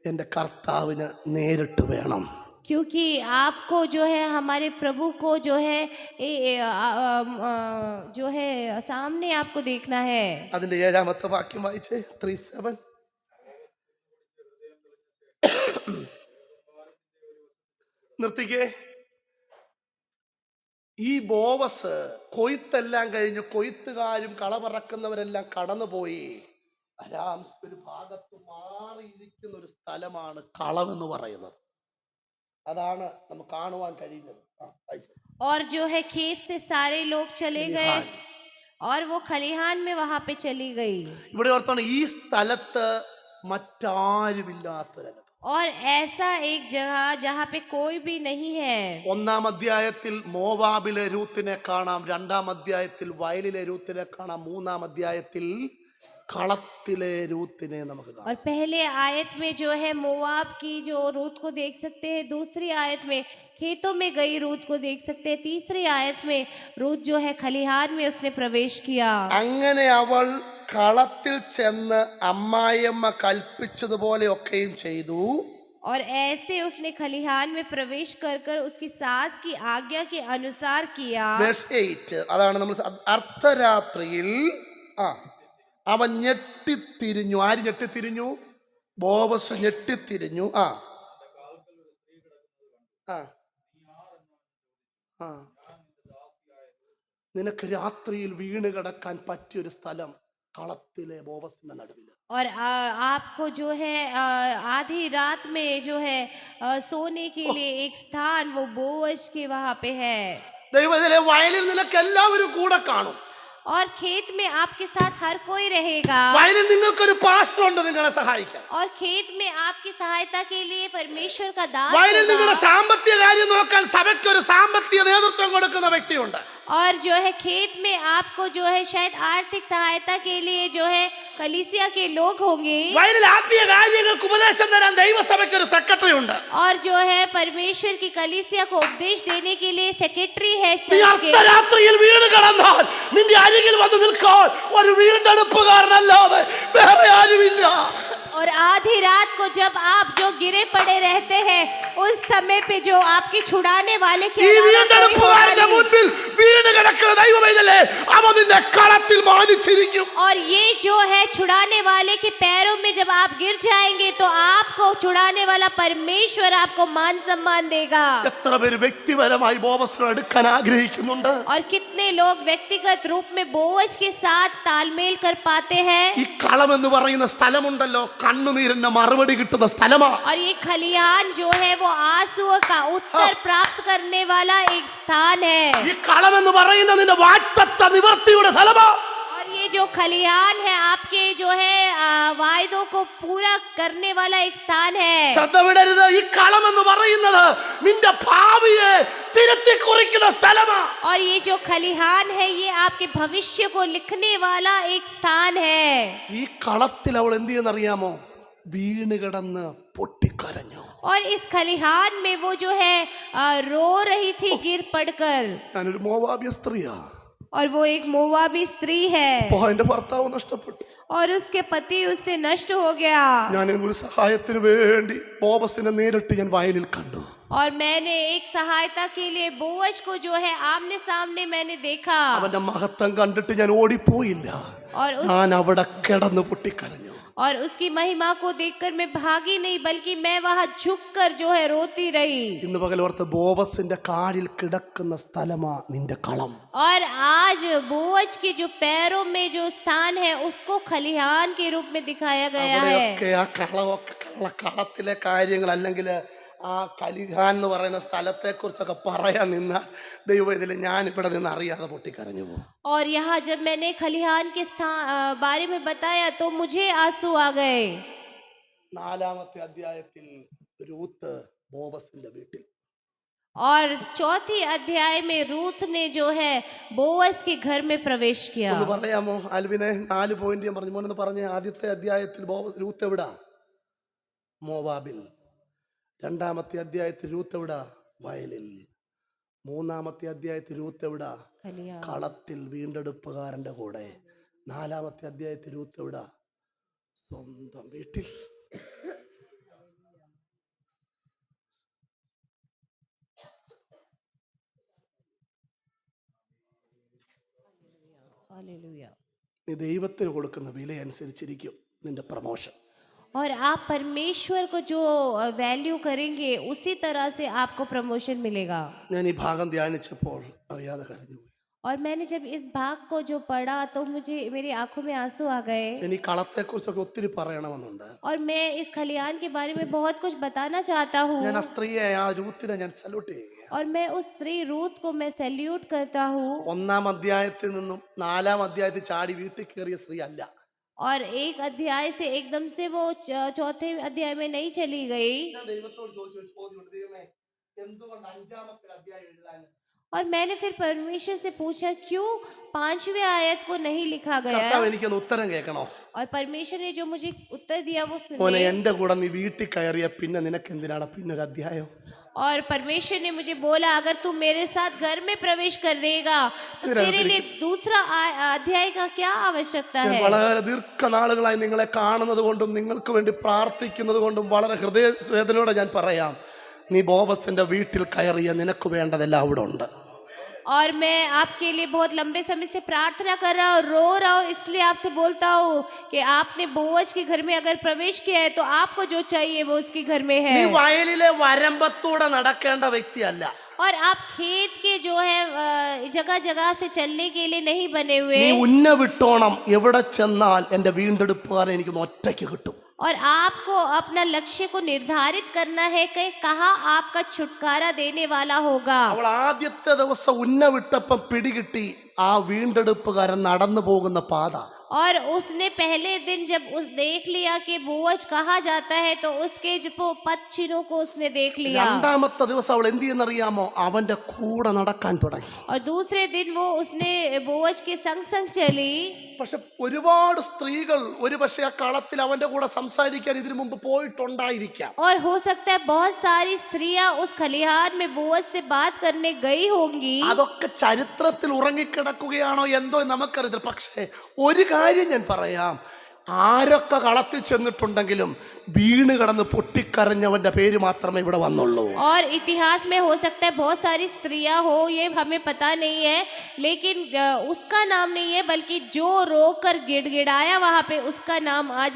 എൻ്റെ കർത്താവിന് നേരിട്ട് വേണം. क्योंकि आपको जो है हमारे प्रभु को जो है सामने आपको देखना है। അതിന്റെ 7ാമത്തെ വാക്യം വായിച്ചേ. 3:7. നിർത്തിക്കേ. ഈ ബോവസ് കൊയ്ത്തെല്ലാം കഴിഞ്ഞ് കൊയ്ത്തുകാരും കളപറക്കുന്നവരെല്ലാം കടന്നുപോയി. അരാംസ് ഒരു ഭാഗത്ത് മാറിയിരിക്കുന്ന ഒരു സ്ഥലമാണ് കളമെന്ന് പറയുന്നത്. അതാണ് നമുക്ക് കാണുവാൻ കഴിയുന്നത്. और जो है खेत से सारे लोग चले गए और वो खलिहान में वहां पे चली गई। ഇവിടെ ഓർത്താണ് ഈ സ്ഥലത്ത് മറ്റാരുമില്ലാത്തൊരു. और ऐसा एक जगह जहाँ पे कोई भी नहीं है। ഒന്നാം അധ്യായത്തിൽ മോവാബിലെ രൂത്തിനെ കാണാം, രണ്ടാം അധ്യായത്തിൽ വയലിലെ രൂത്തിനെ കാണാം, മൂന്നാം അധ്യായത്തിൽ കളത്തിലെ രൂത്തിനെ നമുക്ക് കാണാം. और पहले आयत में जो है मोआब की जो रूत को देख सकते हैं, दूसरी आयत में खेतों में गई रूत को देख सकते हैं, तीसरी आयत में रूत जो है खलिहान में उसने प्रवेश किया। അങ്ങനെ അവൾ കളത്തിൽ ചെന്ന് അമ്മായിയമ്മ കൽപ്പിച്ചതുപോലെയൊക്കെയും ചെയ്തു. और ऐसे उसने खलिहान में प्रवेश कर कर उसकी सास की आज्ञा के अनुसार किया। Verse 8 അതാണ് നമ്മൾ അർദ്ധരാത്രിയിൽ അവൻ ഞെട്ടിത്തിരിഞ്ഞു. ആര് ഞെട്ടിത്തിരിഞ്ഞു? ബോവസ് ഞെട്ടിത്തിരിഞ്ഞു. നിനക്ക് രാത്രിയിൽ വീണ് കിടക്കാൻ പറ്റിയൊരു സ്ഥലം കളത്തിലെ ബോവസിന്റെ നടുവിൽ. और आपको जो है आधी रात में जो है सोने के लिए एक स्थान वो बोअज के वहां पे है। ദൈവത്തിലെ വയലിൽ നിനക്ക് എല്ലാവരും കൂടെ കാണും. और खेत में आपके साथ हर कोई रहेगा। വയലിൽ നിങ്ങൾക്കൊരു പാസ്റ്റർ ഉണ്ട് നിങ്ങളെ സഹായിക്കാൻ. और खेत में आपकी सहायता के लिए परमेश्वर का दास വയലിൽ होगा। നിങ്ങളുടെ സാമ്പത്തിക കാര്യം നോക്കാൻ സഭയ്ക്ക് ഒരു സാമ്പത്തിക നേതൃത്വം കൊടുക്കുന്ന വ്യക്തിയുണ്ട്. और जो है खेत में आपको जो है शायद आर्थिक सहायता के लिए जो है कलीसिया के लोग होंगे। വയലിൽ ആത്മീയ കാര്യങ്ങൾക്ക് ഉപദേശം തരാൻ ദൈവസഭയ്ക്ക് ഒരു സെക്രട്ടറി ഉണ്ട്. और जो है परमेश्वर की कलीसिया को उपदेश देने के लिए सेक्रेटरी है ഈ चर्च के। അർദ്ധരാത്രിയിൽ വീണ് കിടന്നാൽ നിന്റെ അരികിൽ വന്ന് നിൽക്കാൻ ഒരു വീണ്ടെടുപ്പുകാരനല്ലാതെ വേറെ ആരുമില്ല. और आधी रात को जब आप जो गिरे पड़े रहते हैं, उस समय पे जो आपकी छुड़ाने वाले के ഈ अलावा कोई വീണ്ടെടുപ്പുകാരന്റെ होगा മുൻപിൽ വീണ് കിടക്കുന്ന ദൈവമേ അവൻ നിന്നെ കളത്തിൽ മാനിച്ചിരിക്കും. नहीं। और ये जो है छुड़ाने वाले के पैरों में जब आप गिर जाएंगे तो आपको छुड़ाने वाला परमेश्वर आपको मान सम्मान देगा। എത്ര പേര് വ്യക്തിപരമായി ബോവസിനെ എടുക്കാൻ ആഗ്രഹിക്കുന്നുണ്ട്? और कितने लोग व्यक्तिगत रूप में बोअज के साथ तालमेल कर पाते हैं। ഈ കളം എന്ന് പറയുന്ന സ്ഥലമുണ്ടല്ലോ, കണ്ണുനീരിന്റെ മറുപടി കിട്ടുന്ന സ്ഥലമാ. और ये खलिहान जो है वो आंसुओं का उत्तर प्राप्त करने वाला एक स्थान है। ഈ കളം എന്ന് പറയുന്ന നിന്റെ വാഗ്ദത്ത നിവർത്തിയുടെ സ്ഥലമാ. और ये जो खलिहान है आपके जो है वायदों को पूरा करने वाला एक स्थान है। ശ്രദ്ധ വിടരുത്. ഈ കളം എന്ന് പറയുന്നത് നിന്റെ ഭാവിയെ തിരുത്തി കുറിക്കുന്ന സ്ഥലമാ. और ये जो खलिहान है ये आपके भविष्य को लिखने वाला एक स्थान है। ഈ കളത്തിൽ അവൾ എന്ത് ചെയ്യുന്നറിയാമോ? വീണ് കിടന്ന് പൊട്ടിക്കരഞ്ഞു. और इस खलिहान में वो जो है रो रही थी गिर पड़कर। ഞാനൊരു മോവാബ്യ സ്ത്രീയാ. और वो एक मोवाबी स्त्री है। അപ്പോ എന്റെ ഭർത്താവ് നഷ്ടപ്പെട്ടു. और उसके पति उससे नष्ट हो गया। ഞാൻ ഒരു സഹായത്തിന് വേണ്ടി ബോവസിനെ നേരിട്ട് ഞാൻ വയലിൽ കണ്ടു. और मैंने एक सहायता के लिए बोअज को जो है आमने सामने मैंने देखा അവന്റെ മഹത്വം കണ്ടിട്ട് ഞാൻ ഓടിപ്പോയില്ല, और ഞാൻ അവിടെ കിടന്ന് പൊട്ടിക്കരഞ്ഞു. उसकी महिमा को देखकर मैं भागी नहीं बल्कि मैं वहां झुककर जो है रोती रही. ഇന്ന് പകൽ ഓർത്ത് ബോവസിന്റെ കാലിൽ കിടക്കുന്ന സ്ഥലമാ നിന്റെ കളം. और आज बोअज के जो पैरों में जो स्थान है उसको खलिहान के रूप में दिखाया गया है. അവിടെയൊക്കെ ആ കളത്തിലെ കാര്യങ്ങൾ അല്ലെങ്കിൽ ആ കലിഹാൻ എന്ന് പറയുന്ന സ്ഥലത്തെ കുറിച്ചൊക്കെ പറയാൻ നിന്നാൽ ദൈവം ഇതിൽ ഞാൻ ഇവിടെ നിന്ന് അറിയാതെ പൊട്ടിക്കരഞ്ഞു പോകും. और यहाँ जब मैंने खलिहान के बारे में बताया तो मुझे आंसू आ गए. 4-ാമത്തെ അധ്യായത്തിൽ രൂത്ത് ബോവസിന്റെ വീട്ടിൽ, और 4th अध्याय में रूथ ने जो है बोअज के घर में प्रवेश किया. ഒന്ന് പറയാമോ ആൽവിനെ? 4 പോയിന്റ് ഞാൻ പറഞ്ഞു. മോനെന്ന് പറഞ്ഞ ആദ്യത്തെ അധ്യായത്തിൽ രൂത്ത് എവിടാ? മോവാബിൽ. 2-ാമത്തെ അധ്യായത്തിൽ രൂത്ത് എവിടാ? വയലിൽ. 3-ാമത്തെ അധ്യായത്തിൽ രൂത്ത് എവിടാ? കളത്തിൽ വീണ്ടെടുപ്പുകാരന്റെ കൂടെ. 4-ാമത്തെ അധ്യായത്തിൽ രൂത്ത് എവിടാ? സ്വന്തം വീട്ടിൽ. നീ ദൈവത്തിന് കൊടുക്കുന്ന വില അനുസരിച്ചിരിക്കും നിന്റെ പ്രമോഷൻ. और आप परमेश्वर को जो वैल्यू करेंगे उसी तरह से आपको प्रमोशन मिलेगा. ഞാൻ ഈ ഭാഗം ധ്യാനിച്ചപ്പോൾ അറിയാതെ കരഞ്ഞു. और मैंने जब इस भाग को जो पढ़ा तो मुझे मेरी आंखों में आंसू आ गए. എനിക്ക് കളത്തെ കുറിച്ചൊക്കെ ഒത്തിരി പറയണമെന്നുണ്ട്. और मैं इस खलिहान के बारे में बहुत कुछ बताना चाहता हूँ. ഞാൻ ആ സ്ത്രീയെ, ആ രൂത്തിനെ ഞാൻ സല്യൂട്ട് ചെയ്യുകയാണ്. और मैं उस स्त्री रूथ को मैं सैल्यूट करता हूँ. 1-ാം അധ്യായത്തിൽ നിന്നും 4-ാം അധ്യായത്തിൽ ചാടി വീട്ടിൽ കയറിയ സ്ത്രീ അല്ല. और एक अध्याय से एकदम से वो 4th अध्याय में नहीं चली गई. ഞാൻ ദൈവത്തോട് ചോദിച്ചു ചോദ്യമുണ്ട്, ദൈവമേ എന്തുകൊണ്ട് 5-ാമത്തെ അധ്യായം എഴുതാൻ? और मैंने फिर परमेश्वर से पूछा क्यों 5वीं आयत को नहीं लिखा गया. കർത്താവ് എനിക്കൊന്ന് ഉത്തരം കേൾക്കണോ? और परमेश्वर ने जो मुझे उत्तर दिया वो മോനെ, सुनिए. എന്റെ കൂടെ നീ വീട്ടിൽ കയറിയ പിന്നെ നിനക്ക് എന്തിനാണ് പിന്നൊരു അധ്യായം? और परमेश्वर ने मुझे बोला अगर तू मेरे साथ घर में प्रवेश कर देगा तो तेरे लिए दूसरा अध्याय का क्या आवश्यकता ഞാൻ है. വളരെ ദീർഘനാളുകളായി നിങ്ങളെ കാണുന്നത് കൊണ്ടും നിങ്ങൾക്ക് വേണ്ടി പ്രാർത്ഥിക്കുന്നത് കൊണ്ടും വളരെ ഹൃദയവേദനയോടെ ഞാൻ പറയാം, നീ ബോവസിന്റെ വീട്ടിൽ കയറിയ നിനക്ക് വേണ്ടതെല്ലാം അവിടെ ഉണ്ട്. और मैं आपके लिए बहुत लंबे समय से प्रार्थना कर रहा हूँ, रो रहा हूँ, इसलिए आपसे बोलता हूँ कि आपने बोअज के घर में अगर प्रवेश किया है तो आपको जो चाहिए वो उसके घर में നീ है. വയലിലെ വരമ്പത്തൂടെ നടക്കേണ്ട വ്യക്തിയല്ല. और आप खेत के जो है जगह जगह से चलने के लिए नहीं बने हुए. നീ ഉന്ന വിട്ടോണം, എവിടെ ചെന്നാൽ എന്റെ വീണ്ടെടുപ്പുകാരൻ എനിക്ക് ഒറ്റയ്ക്ക് കിട്ടും. और आपको अपना लक्ष्य को निर्धारित करना है कि कहाँ आपका छुटकारा देने वाला होगा. അവൾ ആദ്യത്തെ ദിവസം ഉന്ന വിട്ടപ്പം പിടികിട്ടി ആ വീണ്ടെടുപ്പുകാരൻ നടന്നു പോകുന്ന പാത. और उसने पहले दिन जब उस देख लिया कि बोअज कहाँ जाता है तो उसके जो पद चिन्हों को उसने देख लिया. 2-ാമത്തെ ദിവസം അവൾ എന്ത് ചെയ്യുന്നറിയാമോ? അവന്റെ കൂടെ നടക്കാൻ തുടങ്ങി. और दूसरे दिन वो उसने बोअज के संग संग चली. പക്ഷെ ഒരുപാട് സ്ത്രീകൾ ഒരുപക്ഷെ ആ കളത്തിൽ അവന്റെ കൂടെ സംസാരിക്കാൻ ഇതിനു മുമ്പ് പോയിട്ടുണ്ടായിരിക്കാം. और हो सकता है बहुत सारी स्त्रियां उस खलिहान में बोअज से बात करने गई होंगी. അതൊക്കെ ചരിത്രത്തിൽ ഉറങ്ങിക്കിടക്കുകയാണോ എന്തോ നമുക്കറിയില്ല. പക്ഷേ ഒരു കാര്യം ഞാൻ പറയാം, ആരൊക്കെ കളത്തിൽ ചെന്നിട്ടുണ്ടെങ്കിലും വീണ് കിടന്ന് പൊട്ടിക്കരഞ്ഞവന്റെ പേര് മാത്രമേ ഇവിടെ വന്നുള്ളൂ. और इतिहास में हो सकता है बहुत सारी स्त्रियां हो, ये हमें पता नहीं है, लेकिन उसका नाम नहीं है बल्कि जो रोकर गिड़गिड़ाया वहां पे उसका नाम आज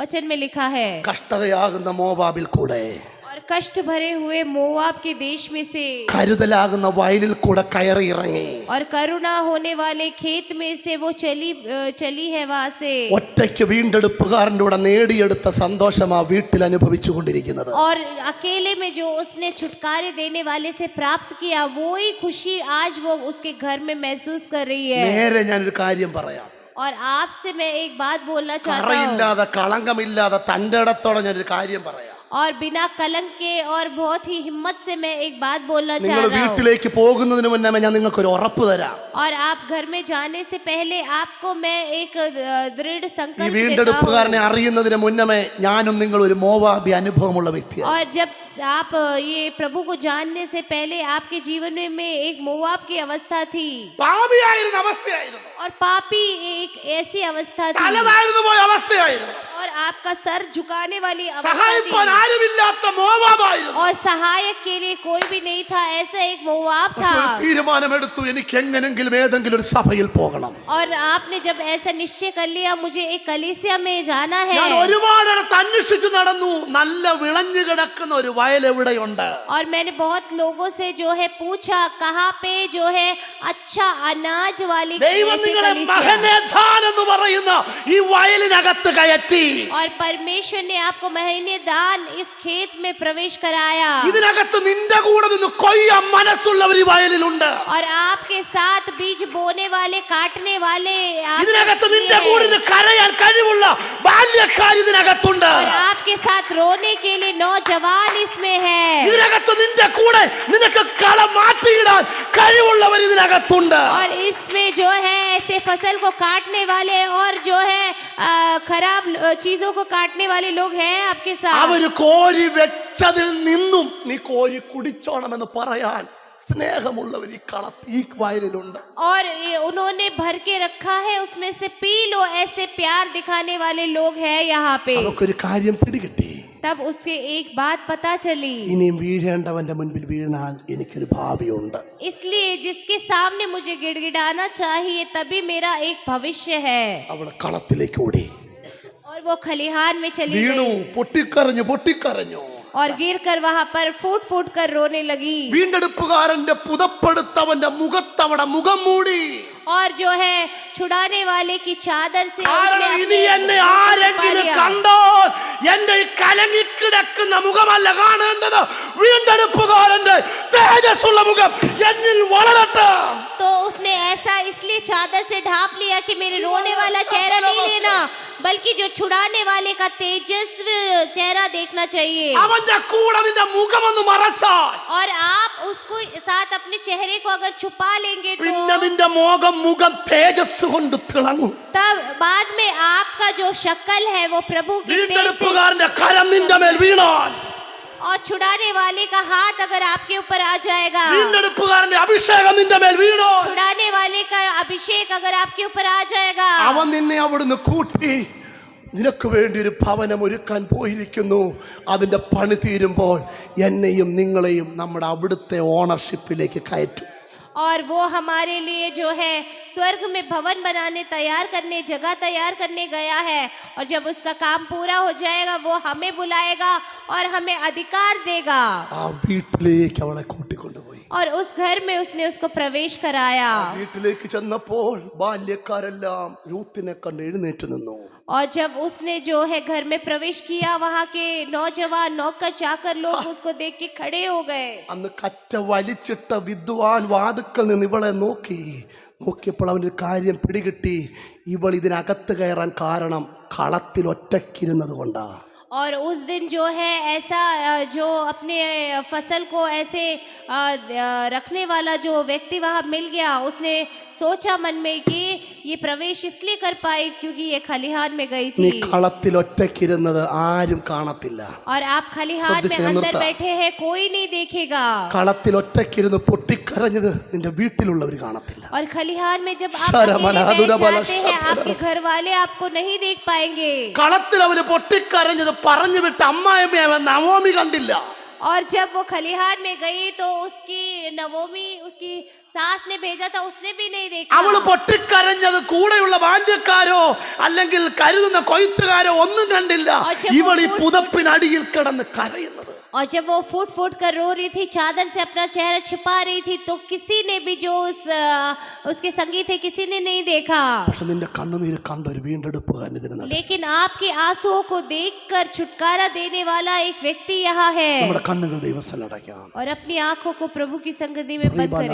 वचन में लिखा है. കഷ്ടതയാകുന്ന മോവാബിൽ കൂടെ, और कष्ट भरे हुए मोआब के देश में से, കരുതലാകുന്ന വയലിൽ കൂടെ കയറി ഇറങ്ങി, और करुणा होने वाले खेत में से वो चली है वहां से. ഒറ്റയ്ക്ക് വീണ്ടെടുപ്പുകാരൻ്റെ കൂടെ നേടിയെടുത്ത സന്തോഷമാ വീട്ടിൽ അനുഭവിച്ചു കൊണ്ടിരിക്കുന്നത്. और अकेले में जो उसने छुटकारे देने वाले से प्राप्त किया वो ही खुशी आज वो उसके घर में महसूस कर रही है. നേരെ ഞാനൊരു കാര്യം പറയാം. और आपसे मैं एक बात बोलना चाहता हूँ. കറയില്ലാതെ കളങ്കമില്ലാതെ തൻ്റെ ഇടത്തോടെ ഞാനൊരു കാര്യം പറയാം. और बिना कलंक के और बहुत ही हिम्मत से मैं एक बात बोलना चाह നിങ്ങൾ रहा हूँ. വീട്ടിലേക്ക് പോകുന്നതിന് മുന്നേ ഞാൻ നിങ്ങൾക്ക് ഒരു ഉറപ്പ് തരാം. और आप घर में जाने से पहले आपको मैं एक दृढ़ ഈ संकल्प देता വീണ്ടെടുപ്പുകാരനെ हूँ. അറിയുന്നതിന് മുന്നമേ ഞാനും നിങ്ങൾ ഒരു മോവാബി അനുഭവമുള്ള വ്യക്തിയാണ്. और जब आप ये प्रभु को जानने से पहले आपके जीवन में एक मोआब की अवस्था थी പാപിയായിരുന്ന അവസ്ഥയായിരുന്നു, और पापी एक ऐसी अवस्था തല थी താഴ്ന്നു പോയ അവസ്ഥയായിരുന്നു. और आपका सर झुकाने वाली अवस्था സഹായിപ്പാൻ थी ആരുമില്ലാത്ത മോവാബായിരുന്നു. और सहायक के लिए कोई भी नहीं था, ऐसा एक मोआब പക്ഷേ ഒരു था। തീരുമാനമെടുത്തു, എനിക്ക് എങ്ങനെങ്കിലും ഏതെങ്കിലും ഒരു സഭയിൽ പോകണം. और आपने जब ऐसा निश्चय कर लिया मुझे एक कलीसिया में जाना है, ഞാൻ ഒരുപാടിടത്ത് അന്വേഷിച്ച് നടന്നു, നല്ല വിളഞ്ഞു കിടക്കുന്ന ഒരു വയൽ എവിടെയുണ്ട്. और मैंने बहुत लोगों से जो है पूछा कहाँ पे जो है अच्छा अनाज वाली ദൈവം ऐसी നിങ്ങളെ कलीसिया। മഹനേധാൻ എന്ന് പറയുന്ന ഈ വയലിനകത്ത് കയറ്റി. और परमेश्वर ने आपको महीने दान इस खेत में प्रवेश कराया, ഇതിനകത്ത് നിന്റെ കൂടെ നിന്ന് കൊയ്യാൻ മനസ്സുള്ളവർ ഈ വയലിലുണ്ട്. और आपके साथ बीज बोने वाले काटने वाले आपके ഇതിനകത്ത് साथ നിന്റെ हैं। കൂടെ നിന്ന് കരയാൻ കഴിവുള്ള ബാല്യക്കാർ ഇതിനകത്തുണ്ട്. और आपके साथ रोने के लिए नौजवान इसमें है, ഇതിനകത്ത് നിന്റെ കൂടെ നിനക്ക് കളം മാറ്റിയിടാൻ കഴിവുള്ളവർ ഇതിനകത്തുണ്ട്. और इसमें जो है ऐसे फसल को काटने वाले और जो है खराब चीजों को काटने वाले लोग हैं आपके साथ। അവര് കോരി വെച്ചതിൽ നിന്നും നീ കോരി കുടിച്ചോണമെന്ന് പറയാൻ സ്നേഹമുള്ളവർ ഈ വയലിലുണ്ട്. और उन्होंने भर के रखा है उसमें से पी लो, ऐसे प्यार दिखाने वाले लोग हैं यहाँ पे। അവക്കൊരു കാര്യം പിടികിട്ടി, तब उसके एक बात पता चली, ഇനിയും വീഴേണ്ടവന്റെ മുൻപിൽ വീണാൽ എനിക്കൊരു ഭാവിയുണ്ട്. इसलिए जिसके सामने मुझे गिड़गिड़ाना चाहिए तभी मेरा एक भविष्य है। അവള് കളത്തിലേക്ക് ഓടി, और वो खलिहान में चली വീണു, गई പൊട്ടിക്കരഞ്ഞു. और गिर कर वहां पर फूट फूट कर रोने लगी। വീണ്ടെടുപ്പുകാരന്റെ പുതപ്പെടുത്തവന്റെ മുഖത്തവടെ മുഖം മൂടി. और जो है छुड़ाने वाले की चादर से കാരണം उसने ഇനി अपने എന്നെ मुख को छुपा ആരെങ്കിലും लिया। കണ്ടോ എന്റെ ഈ കലങ്ങിക്കിടക്കുന്ന മുഖമല്ല കാണേണ്ടത്, വീണ്ടെടുപ്പുകാരന്റെ തേജസ്സുള്ള മുഖം എന്നിൽ വളരട്ടെ. तो उसने ऐसा इसलिए चादर से ढांप लिया कि मेरे रोने वाला चेहरा नहीं लेना, बल्कि जो छुड़ाने वाले का तेजस्वी चेहरा देखना चाहिए। അവന്റെ കൂടെ നിന്റെ മുഖമൊന്ന് മറച്ചാൽ और आप उसको साथ अपने चेहरे को अगर छुपा लेंगे പിന്നെ तो നിന്റെ മുഖം തേജസ് കൊണ്ട് തിളങ്ങും. तब बाद में आपका जो शक्ल है वो प्रभु की तेज से, വീണ്ടെടുപ്പുകാരന്റെ കരം നിന്റെ മേൽ വീണാൽ, और छुड़ाने वाले का हाथ अगर आपके ऊपर आ जाएगा, വീണ്ടെടുപ്പുകാരന്റെ അഭിഷേകം നിന്റെ മേൽ വീണാൽ, छुड़ाने वाले का अभिषेक अगर आपके ऊपर आ जाएगा, അവൻ നിന്നെ അവിടുന്ന് കൂട്ടി നിനക്ക് വേണ്ടി ഒരു ഭവനം ഒരുക്കാൻ പോയിരിക്കുന്നു. അതിന്റെ പണി തീരുമ്പോൾ എന്നെയും നിങ്ങളെയും നമ്മുടെ അവിടുത്തെ ഓണർഷിപ്പിലേക്ക് കയറ്റും. और वो हमारे लिए जो है स्वर्ग में भवन बनाने तैयार करने जगह तैयार करने गया है, और जब उसका काम पूरा हो जाएगा वो हमें बुलाएगा और हमें अधिकार देगा। ആ വീട്ടിലേക്ക് അവളെ കൂട്ടിക്കൊണ്ടുപോയി. और उस घर में उसने उसको प्रवेश कराया। വീട്ടിലേക്ക് ചെന്നപ്പോൾ ബാല്യക്കാരെല്ലാം രൂത്തിനെ കണ്ട് എഴുന്നേറ്റ് നിന്നു. और जब उसने जो है घर में प्रवेश किया वहाँ के नौजवान नौकर चाकर लोग उसको देख के खड़े हो गए। അന്ന് കറ്റ വലിച്ചിട്ട വിദ്വാൻ വാതുക്കൽ നിന്ന് ഇവളെ നോക്കിയപ്പോൾ അവനൊരു കാര്യം പിടികിട്ടി, ഇവൾ ഇതിനകത്ത് കയറാൻ കാരണം കളത്തിൽ ഒറ്റയ്ക്കിരുന്നത് കൊണ്ടാ. और उस दिन जो है ऐसा जो अपने फसल को ऐसे रखने वाला जो व्यक्ति वहाँ मिल गया, उसने सोचा मन में कि ये प्रवेश इसलिए कर पाई क्योंकि ये खलिहान में गई നീ थी। കളത്തിൽ ഒറ്റയ്ക്കിരുന്നത് ആരും കാണത്തില്ല. और आप खलिहान में अंदर बैठे हैं, कोई नहीं देखेगा। കളത്തിൽ ഒറ്റയ്ക്കിരുന്ന് പൊട്ടിക്കരഞ്ഞത് നിന്റെ വീട്ടിലുള്ളവർ കാണത്തില്ല. और खलिहान में जब आप अकेले बैठ जाते हैं आपके घर वाले आपको नहीं देख पाएंगे। കളത്തിൽ അവന് പൊട്ടിക്കരഞ്ഞത് പറഞ്ഞു വിട്ട അമ്മായിയമ്മയെ നവോമി കണ്ടില്ല. और जब वो खलिहान में गई तो उसकी नवोमी उसकी सास ने भेजा था, उसने भी नहीं देखा। അവള് പൊട്ടിക്കരഞ്ഞത് കൂടെയുള്ള ബാല്യക്കാരോ അല്ലെങ്കിൽ കരുതുന്ന കൊയ്ത്തുകാരോ ഒന്നും കണ്ടില്ല. ഇവൾ ഈ പുതപ്പിനടിയിൽ കിടന്ന് കരയുന്നത്. और जब वो फूट फूट कर रो रही थी, चादर से अपना चेहरा छिपा रही थी, तो किसी ने भी जो उसके संगी थे किसी ने नहीं देखा। പക്ഷെ നിന്റെ കണ്ണുനീര് കണ്ട ഒരു വീണ്ടെടുപ്പുകാരൻ ഇതിന് നടുവിൽ. लेकिन आपके आंसुओं को देखकर छुटकारा देने वाला एक व्यक्ति यहाँ है। നമ്മുടെ കണ്ണുകൾ ദൈവസന്നിധിയിൽ അടയ്ക്കാം. और अपनी आंखों को प्रभु की संगति में बंद करें।